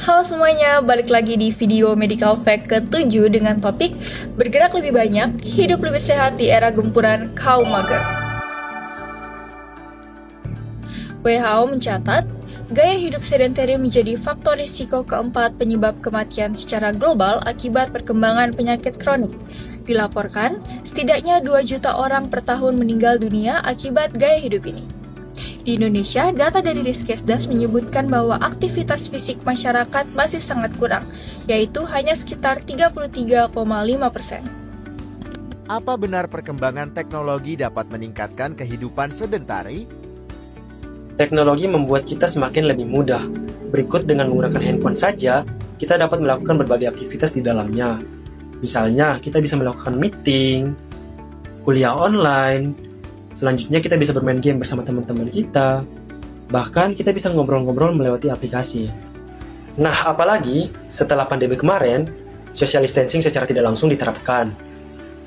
Halo semuanya, balik lagi di video Medical Fact ke-7 dengan topik bergerak lebih banyak, hidup lebih sehat di era gempuran kaum mager. WHO mencatat, gaya hidup sedentari menjadi faktor risiko keempat penyebab kematian secara global akibat perkembangan penyakit kronik. Dilaporkan, setidaknya 2 juta orang per tahun meninggal dunia akibat gaya hidup ini. Di Indonesia, data dari Riskesdas menyebutkan bahwa aktivitas fisik masyarakat masih sangat kurang, yaitu hanya sekitar 33,5%. Apa benar perkembangan teknologi dapat meningkatkan kehidupan sedentari? Teknologi membuat kita semakin lebih mudah. Berikut dengan menggunakan handphone saja, kita dapat melakukan berbagai aktivitas di dalamnya. Misalnya, kita bisa melakukan meeting, kuliah online, selanjutnya kita bisa bermain game bersama teman-teman kita, bahkan kita bisa ngobrol-ngobrol melewati aplikasi. Nah, apalagi setelah pandemi kemarin, social distancing secara tidak langsung diterapkan,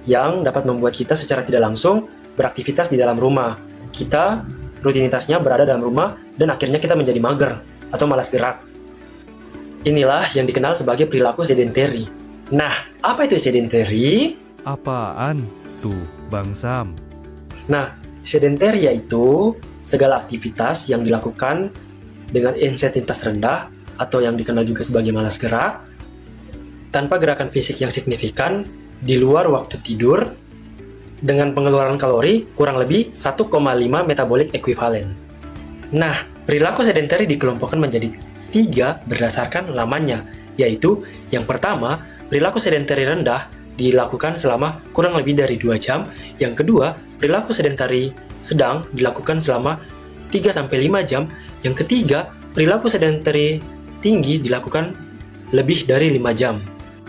yang dapat membuat kita secara tidak langsung beraktivitas di dalam rumah. Kita rutinitasnya berada dalam rumah dan akhirnya kita menjadi mager atau malas gerak. Inilah yang dikenal sebagai perilaku sedentary. Nah, apa itu sedentary? Apaan tuh, Bang Sam? Nah, sedentary yaitu segala aktivitas yang dilakukan dengan intensitas rendah atau yang dikenal juga sebagai malas gerak, tanpa gerakan fisik yang signifikan di luar waktu tidur, dengan pengeluaran kalori kurang lebih 1,5 metabolic equivalent. Nah, perilaku sedentary dikelompokkan menjadi 3 berdasarkan lamanya, yaitu yang pertama, perilaku sedentary rendah dilakukan selama kurang lebih dari 2 jam. Yang kedua, perilaku sedentari sedang dilakukan selama 3-5 jam. Yang ketiga, perilaku sedentari tinggi dilakukan lebih dari 5 jam.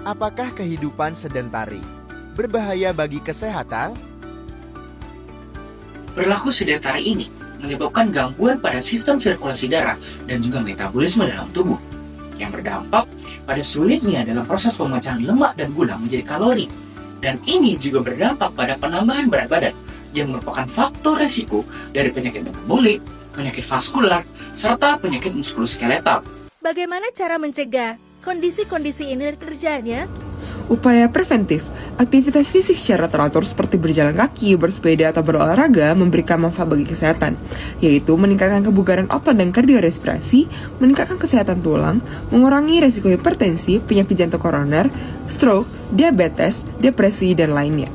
Apakah kehidupan sedentari berbahaya bagi kesehatan? Perilaku sedentari ini menyebabkan gangguan pada sistem sirkulasi darah dan juga metabolisme dalam tubuh, yang berdampak pada sulitnya dalam proses pemecahan lemak dan gula menjadi kalori. Dan ini juga berdampak pada penambahan berat badan, yang merupakan faktor resiko dari penyakit metabolik, penyakit vaskular, serta penyakit muskuloskeletal. Bagaimana cara mencegah kondisi-kondisi ini terjadi? Upaya preventif, aktivitas fisik secara teratur seperti berjalan kaki, bersepeda, atau berolahraga memberikan manfaat bagi kesehatan, yaitu meningkatkan kebugaran otot dan kardiorespirasi, meningkatkan kesehatan tulang, mengurangi resiko hipertensi, penyakit jantung koroner, stroke, diabetes, depresi, dan lainnya.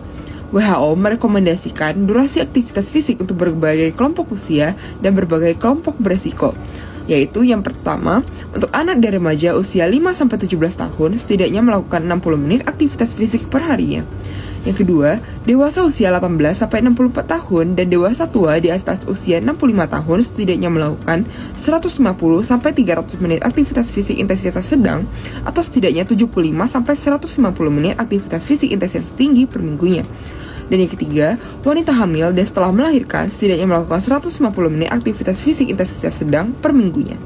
WHO merekomendasikan durasi aktivitas fisik untuk berbagai kelompok usia dan berbagai kelompok beresiko, yaitu yang pertama, untuk anak dan remaja usia 5-17 tahun setidaknya melakukan 60 menit aktivitas fisik per harinya. Yang kedua, dewasa usia 18-64 tahun dan dewasa tua di atas usia 65 tahun setidaknya melakukan 150-300 menit aktivitas fisik intensitas sedang atau setidaknya 75-150 menit aktivitas fisik intensitas tinggi per minggunya. Dan yang ketiga, wanita hamil dan setelah melahirkan setidaknya melakukan 150 menit aktivitas fisik intensitas sedang per minggunya.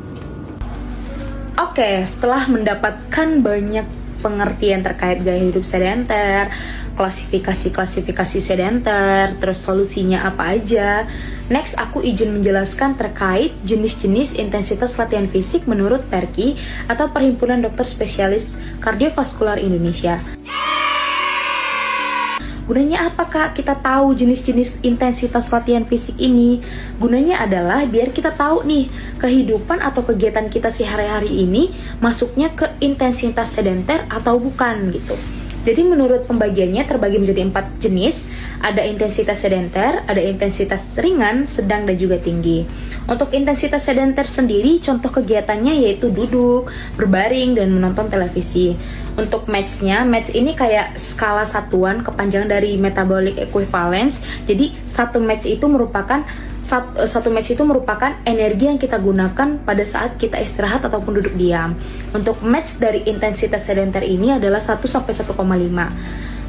Oke, setelah mendapatkan banyak pengertian terkait gaya hidup sedenter, klasifikasi sedenter, terus solusinya apa aja, next aku izin menjelaskan terkait jenis-jenis intensitas latihan fisik menurut PERKI atau Perhimpunan Dokter Spesialis Kardiovaskular Indonesia. Gunanya apa Kak? Kita tahu jenis-jenis intensitas latihan fisik ini. Gunanya adalah biar kita tahu nih, kehidupan atau kegiatan kita sehari-hari ini masuknya ke intensitas sedenter atau bukan gitu. Jadi menurut pembagiannya terbagi menjadi 4 jenis. Ada intensitas sedenter, ada intensitas ringan, sedang, dan juga tinggi. Untuk intensitas sedenter sendiri, contoh kegiatannya yaitu duduk, berbaring, dan menonton televisi. Untuk match ini kayak skala satuan kepanjangan dari metabolic equivalence. Jadi satu match itu merupakan energi yang kita gunakan pada saat kita istirahat ataupun duduk diam. Untuk match dari intensitas sedenter ini adalah 1-1,5.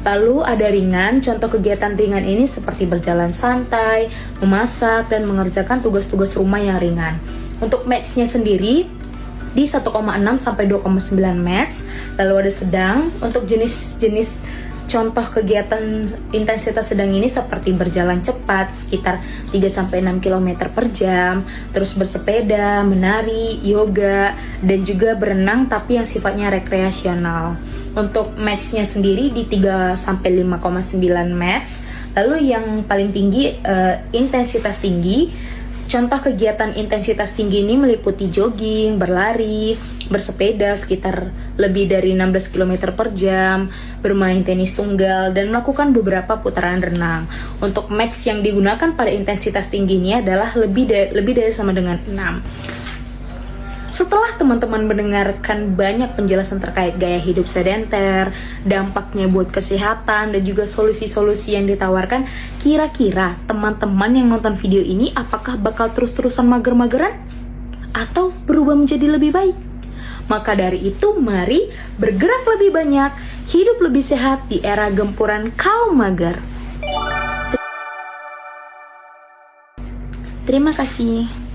Lalu ada ringan, contoh kegiatan ringan ini seperti berjalan santai, memasak, dan mengerjakan tugas-tugas rumah yang ringan. Untuk match-nya sendiri di 1,6-2,9 match. Lalu ada sedang, untuk jenis-jenis Contoh kegiatan intensitas sedang ini seperti berjalan cepat sekitar 3-6 km per jam, terus bersepeda, menari, yoga, dan juga berenang tapi yang sifatnya rekreasional. Untuk match-nya sendiri di 3-5,9 match. Lalu yang paling tinggi intensitas tinggi. Contoh kegiatan intensitas tinggi ini meliputi jogging, berlari, bersepeda sekitar lebih dari 16 km per jam, bermain tenis tunggal, dan melakukan beberapa putaran renang. Untuk match yang digunakan pada intensitas tinggi ini adalah lebih dari sama dengan 6. Setelah teman-teman mendengarkan banyak penjelasan terkait gaya hidup sedenter, dampaknya buat kesehatan, dan juga solusi-solusi yang ditawarkan, kira-kira teman-teman yang nonton video ini apakah bakal terus-terusan mager-mageran? Atau berubah menjadi lebih baik? Maka dari itu, mari bergerak lebih banyak, hidup lebih sehat di era gempuran kaum mager. Terima kasih.